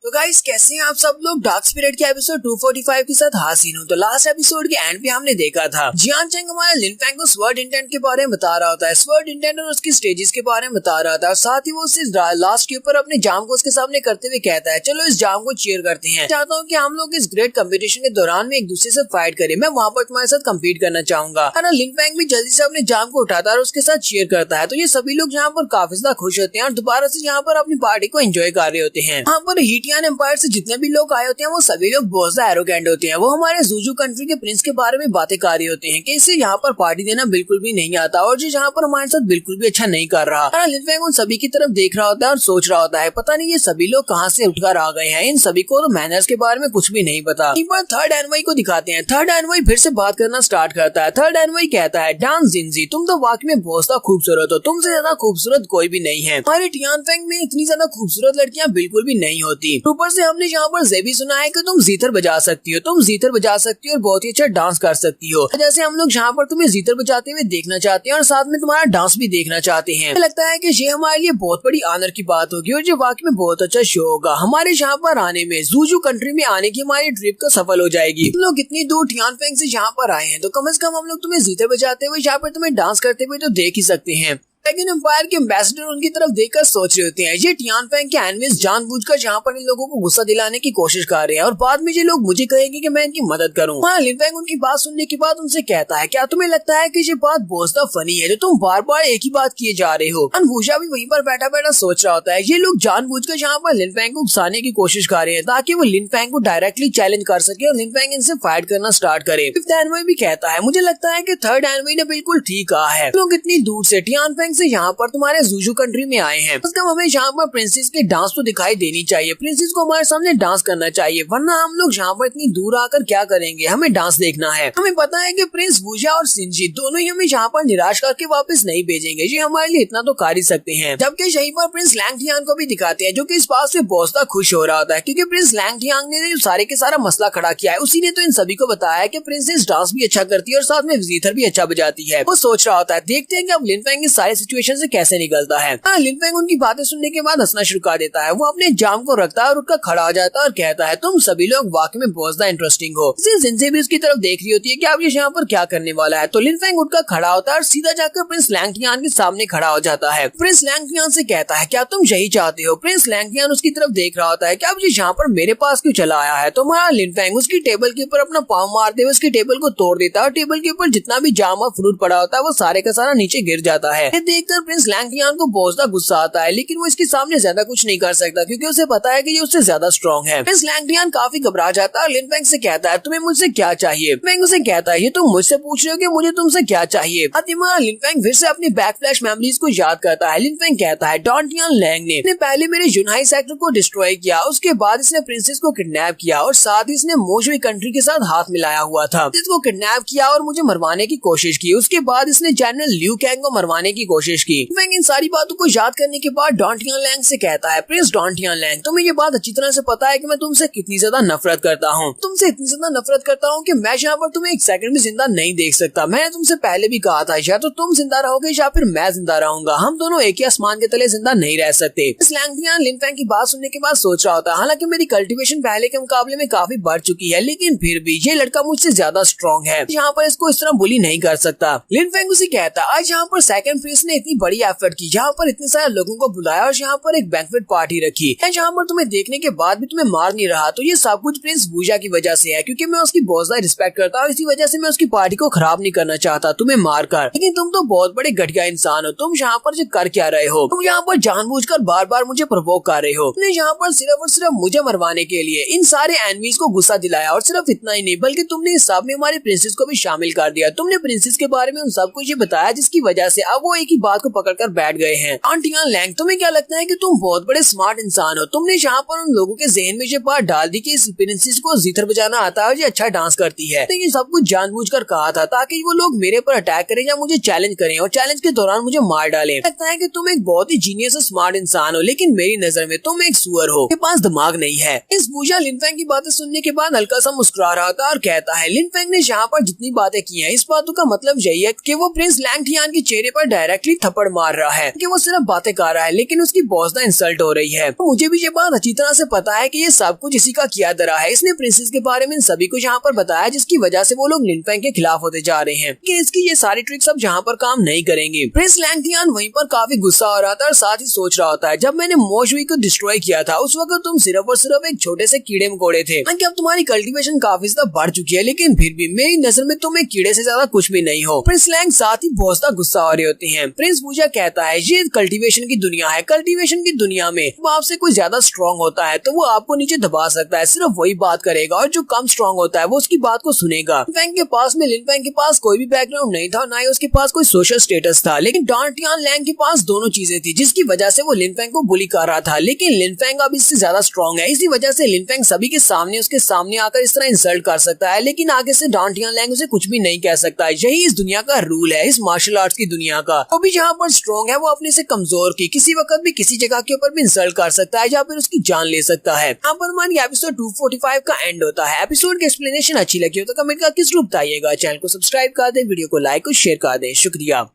तो गाइस कैसे हैं आप सब लोग। डार्क स्पिरिट के एपिसोड 245 के साथ हाजिर हूँ। तो लास्ट एपिसोड के एंड पे हमने देखा था जियान चेंग हमारे लिन फेंग को स्वर्ड इंटेंट के बारे में बता रहा होता है, स्वर्ड इंटेंट और उसकी स्टेजेस के बारे में बता रहा था, और साथ ही वो उसे लास्ट के ऊपर अपने जाम को उसके सामने करते हुए कहता है चलो इस जाम को चीयर करते हैं। चाहता हूँ कि हम लोग इस ग्रेट कंपटीशन के दौरान में एक दूसरे से फाइट करें, मैं वहाँ पर तुम्हारे साथ कम्पीट करना चाहूंगा। है ना। लिन फेंग भी जल्दी से अपने जाम को उठाता है और उसके साथ चीयर करता है। तो ये सभी लोग यहाँ पर काफी ज्यादा खुश होते हैं और दोबारा से यहाँ पर अपनी पार्टी को एंजॉय कर रहे होते हैं। यहाँ पर हीटियन एम्पायर से जितने भी लोग आए होते हैं वो सभी लोग बहुत ज्यादा एरोगेंट होते हैं। वो हमारे जूजू कंट्री के प्रिंस के बारे में बातें कर रहे होते हैं कि इसे यहाँ पर पार्टी देना बिल्कुल भी नहीं आता और जो यहाँ पर हमारे साथ बिल्कुल भी अच्छा नहीं कर रहा। लिन फेंग उन सभी की तरफ देख रहा होता है और सोच रहा होता है पता नहीं ये सभी लोग कहाँ से उठकर आ गए हैं, इन सभी को तो मैनर्स के बारे में कुछ भी नहीं पता। एक बार थर्ड एनवाई को दिखाते हैं। थर्ड एनवाई फिर से बात करना स्टार्ट करता है। थर्ड एनवाई कहता है डांस जिनजी तुम तो वाकई में बहुत ज्यादा खूबसूरत हो, तुमसे ज्यादा खूबसूरत कोई भी नहीं है। हमारे टियान फेंग में इतनी ज्यादा खूबसूरत लड़कियां बिल्कुल भी नहीं होती। ऊपर से हमने यहाँ पर ये भी सुना है कि तुम जीतर बजा सकती हो, तुम जीतर बजा सकती हो और बहुत ही अच्छा डांस कर सकती हो। जैसे हम लोग यहाँ पर तुम्हें जीतर बजाते हुए देखना चाहते हैं और साथ में तुम्हारा डांस भी देखना चाहते हैं। लगता है कि ये हमारे लिए बहुत बड़ी ऑनर की बात होगी और ये वाकई में बहुत अच्छा शो होगा। हमारे यहाँ पर आने में जूजू कंट्री में आने की हमारी ट्रिप तो सफल हो जाएगी। तुम लोग इतनी दूर टियान फेंग से यहाँ पर आए हैं तो कम से कम हम लोग तुम्हें जीतर बजाते हुए यहाँ पर तुम्हें डांस करते हुए तो देख ही सकते हैं। लेकिन एम्पायर के एम्बेसडर उनकी तरफ देखकर सोच रहे होते हैं ये टियान फेंग के एनिमीज जानबूझकर यहाँ पर इन लोगों को गुस्सा दिलाने की कोशिश कर रहे हैं और बाद में ये लोग मुझे कहेंगे कि मैं इनकी मदद करूँ। हाँ, लिन फेंग उनकी बात सुनने के बाद उनसे कहता है क्या तुम्हें लगता है कि ये बात बहुत ज्यादा फनी है जो तुम बार बार एक ही बात किए जा रहे हो। अनभूषा भी वहीं पर बैठा बैठा सोच रहा होता है ये लोग जानबूझकर यहाँ पर लिन फेंग को उकसाने की कोशिश कर रहे हैं ताकि वो लिन फेंग को डायरेक्टली चैलेंज कर सके और लिन फेंग इनसे फाइट करना स्टार्ट करे। फिफ्थ एनवाई भी कहता है मुझे लगता है कि थर्ड एनवाई ने बिल्कुल ठीक कहा है, लोग इतनी दूर से टियान फेंग से यहाँ पर तुम्हारे जूजू कंट्री में आए हैं, उसका हमें यहाँ पर प्रिंसेस के डांस तो दिखाई देनी चाहिए, प्रिंसेस को हमारे सामने डांस करना चाहिए, वरना हम लोग यहाँ पर इतनी दूर आकर क्या करेंगे, हमें डांस देखना है। हमें पता है कि प्रिंस वूजा और सिंजी दोनों ही हमें यहाँ पर निराश करके वापस नहीं भेजेंगे, ये हमारे लिए इतना तो कर ही सकते हैं। जबकि यहीं पर प्रिंस लैंगटियांग को भी दिखाते हैं जो कि इस बात से बहुत ज्यादा खुश हो रहा होता है क्योंकि प्रिंस लैंगटियांग ने जो सारे के सारा मसला खड़ा किया है उसी ने तो इन सभी को बताया कि प्रिंसेस डांस भी अच्छा करती है और साथ में विजिटर भी अच्छा बजाती है। वो सोच रहा होता है देखते हैं कि अब लिन फेंग इस सारे सिचुएशन से कैसे निकलता है। लिन फेंग उनकी बातें सुनने के बाद हंसना शुरू कर देता है। वो अपने जाम को रखता है और उठकर खड़ा हो जाता है और कहता है तुम सभी लोग वाकई में बहुत ज्यादा इंटरेस्टिंग हो। जिनसे भी उसकी तरफ देख रही होती है कि अब ये यहाँ पर क्या करने वाला है। तो लिन फेंग उठकर खड़ा होता है और सीधा जाकर प्रिंस लैंगटियान के सामने खड़ा हो जाता है। प्रिंस लैंगटियान से कहता है क्या तुम यही चाहते हो। प्रिंस लैंगटियान उसकी तरफ देख रहा होता है कि अब ये यहाँ पर मेरे पास क्यों चला आया है। तो हमारा लिन फेंग उसकी टेबल के ऊपर अपना पाँव मारते हुए उसकी टेबल को तोड़ देता है और टेबल के ऊपर जितना भी जाम और फ्रूट पड़ा होता है वो सारे का सारा नीचे गिर जाता है। देखकर प्रिंस लैंगटियान को बहुत ज्यादा गुस्सा आता है लेकिन वो इसके सामने ज्यादा कुछ नहीं कर सकता क्योंकि उसे पता है कि ये उससे ज्यादा स्ट्रॉन्ग है। प्रिंस लैंगटियान काफी घबरा जाता है और लिन फेंग से कहता है तुम्हें मुझसे क्या चाहिए। फेंग उसे कहता है ये तुम मुझसे पूछ रहे हो कि मुझे तुमसे क्या चाहिए। लिन फेंग फिर से अपनी बैक फ्लैश मेमोरीज को याद करता है। लिन फेंग कहता है डॉन्टियान लैंग ने पहले मेरे यूनाई सेक्टर को डिस्ट्रॉय किया, उसके बाद इसने प्रिंसेस को किडनैप किया और साथ ही इसने मोशुई कंट्री के साथ हाथ मिलाया हुआ था। इसको किडनैप किया और मुझे मरवाने की कोशिश की, उसके बाद इसने जनरल लियू कैंग को मरवाने की कोशिश की। फेंग इन सारी बातों को याद करने के बाद डॉन्टियान लैंग से कहता है प्रिंस डॉन्टियान लैंग तुम्हें ये बात अच्छी तरह से पता है कि मैं तुमसे कितनी ज्यादा नफरत करता हूँ, तुमसे इतनी ज्यादा नफरत करता हूँ कि मैं यहाँ पर तुम्हें एक सेकंड भी जिंदा नहीं देख सकता। मैंने तुमसे पहले भी कहा था या तो तुम जिंदा रहोगे या फिर मैं जिंदा रहूंगा, हम दोनों एक ही आसमान के तले जिंदा नहीं रह सकते। इस लैंगटियान लिन फेंग की बात सुनने के बाद सोच रहा होता है हालांकि मेरी कल्टीवेशन पहले के मुकाबले में काफी बढ़ चुकी है लेकिन फिर भी ये लड़का मुझसे ज्यादा स्ट्रॉन्ग है, यहाँ पर इसको इस तरह बुली नहीं कर सकता। लिन फेंग उसे कहता है आज यहाँ पर सेकंड प्रिंस ने इतनी बड़ी एफर्ट की, यहाँ पर इतने सारे लोगों को बुलाया और यहाँ पर एक बैंक्वेट पार्टी रखी है जहाँ पर तुम्हें देखने के बाद भी तुम्हें मार नहीं रहा, तो ये सब कुछ प्रिंस वूजा की वजह से है क्योंकि मैं उसकी बहुत ज्यादा रिस्पेक्ट करता हूँ, इसी वजह से मैं उसकी पार्टी को खराब नहीं करना चाहता तुम्हें मारकर। लेकिन तुम तो बहुत बड़े घटिया इंसान हो, तुम यहाँ पर जो कर क्या रहे हो, तुम यहाँ पर जानबूझकर बार बार मुझे प्रवोक कर रहे हो, तुमने यहाँ पर सिर्फ और सिर्फ मुझे मरवाने के लिए इन सारे एनिमीज को गुस्सा दिलाया और सिर्फ इतना ही नहीं बल्कि तुमने इस सब में हमारी प्रिंसेस को भी शामिल कर दिया। तुमने प्रिंसेस के बारे में उन सबको ये बताया जिसकी वजह से अब वो एक ही बात को पकड़कर बैठ गए हैं। डॉन्टियान लैंग तुम्हें क्या लगता है कि तुम बहुत बड़े स्मार्ट इंसान हो, तुमने यहाँ पर उन लोगों के जहन में ये बात डाल दी कि इस प्रिंसेस को जीतर बजाना आता है और ये अच्छा डांस करती है, तो ये सब कुछ जानबूझकर कहा था ताकि वो लोग मेरे पर अटैक करें या मुझे चैलेंज करें और चैलेंज के दौरान मुझे मार डालें। लगता है कि तुम एक बहुत ही जीनियस और स्मार्ट इंसान हो लेकिन मेरी नजर में तुम एक सुअर हो, के पास दिमाग नहीं है। इस वूजा लिन फेंग की बातें सुनने के बाद हल्का सा मुस्कुरा रहा था और कहता है लिन फेंग ने यहाँ पर जितनी बातें की हैं इस बातों का मतलब यही है कि वो प्रिंस लैंगटियान के चेहरे पर डायरेक्टली डायरेक्टली थप्पड़ मार रहा है कि वो सिर्फ बातें कर रहा है, लेकिन उसकी बॉस ना इंसल्ट हो रही है। मुझे भी ये बात अच्छी तरह से पता है कि ये सब कुछ इसी का किया धरा है। इसने प्रिंसेस के बारे में इन सभी कुछ यहाँ पर बताया, जिसकी वजह से वो लोग लिनफेंग के खिलाफ होते जा रहे हैं। लेकिन इसकी ये सारी ट्रिक्स अब जहाँ पर काम नहीं करेंगी। प्रिंस लैंगथियान वहीं पर काफी गुस्सा हो रहा था और साथ ही सोच रहा होता है, जब मैंने मोशवी को डिस्ट्रॉय किया था उस वक्त तुम सिर्फ और सिर्फ एक छोटे से कीड़े मकोड़े थे। अब तुम्हारी कल्टीवेशन काफी ज्यादा बढ़ चुकी है, लेकिन फिर भी मेरी नजर में तुम एक कीड़े से ज्यादा कुछ भी नहीं हो। प्रिंस लैंग साथ ही बहुत ज्यादा गुस्सा हो रहे होते हैं। प्रिंस पूजा कहता है ये कल्टीवेशन की दुनिया है, कल्टीवेशन की दुनिया में आपसे कोई ज्यादा स्ट्रॉन्ग होता है तो वो आपको नीचे दबा सकता है, सिर्फ वही बात करेगा, और जो कम स्ट्रॉन्ग होता है वो उसकी बात को सुनेगा। लिनफेंग के पास में लिनफेंग के पास कोई भी बैकग्राउंड नहीं था, ना ही उसके पास कोई सोशल स्टेटस था, लेकिन डांटियान लैंग के पास दोनों चीजें थी, जिसकी वजह से वो लिनफेंग को बुली कर रहा था। लेकिन लिनफेंग अब इससे ज्यादा स्ट्रॉन्ग है, इसी वजह से लिनफेंग सभी के सामने उसके सामने आकर इस तरह इंसल्ट कर सकता है, लेकिन आगे से डांटियान लैंग उसे कुछ भी नहीं कह सकता। यही इस दुनिया का रूल है, इस मार्शल आर्ट्स की दुनिया का। वो भी जहाँ पर स्ट्रॉन्ग है वो अपने से कमजोर की किसी वक्त भी किसी जगह के ऊपर भी इंसल्ट कर सकता है या फिर उसकी जान ले सकता है। यहाँ पर हमारी एपिसोड 245 का एंड होता है। एपिसोड की एक्सप्लेनेशन अच्छी लगी हो तो कमेंट करके जरूर बताइएगा। चैनल को सब्सक्राइब कर दे, वीडियो को लाइक और शेयर कर दे। शुक्रिया।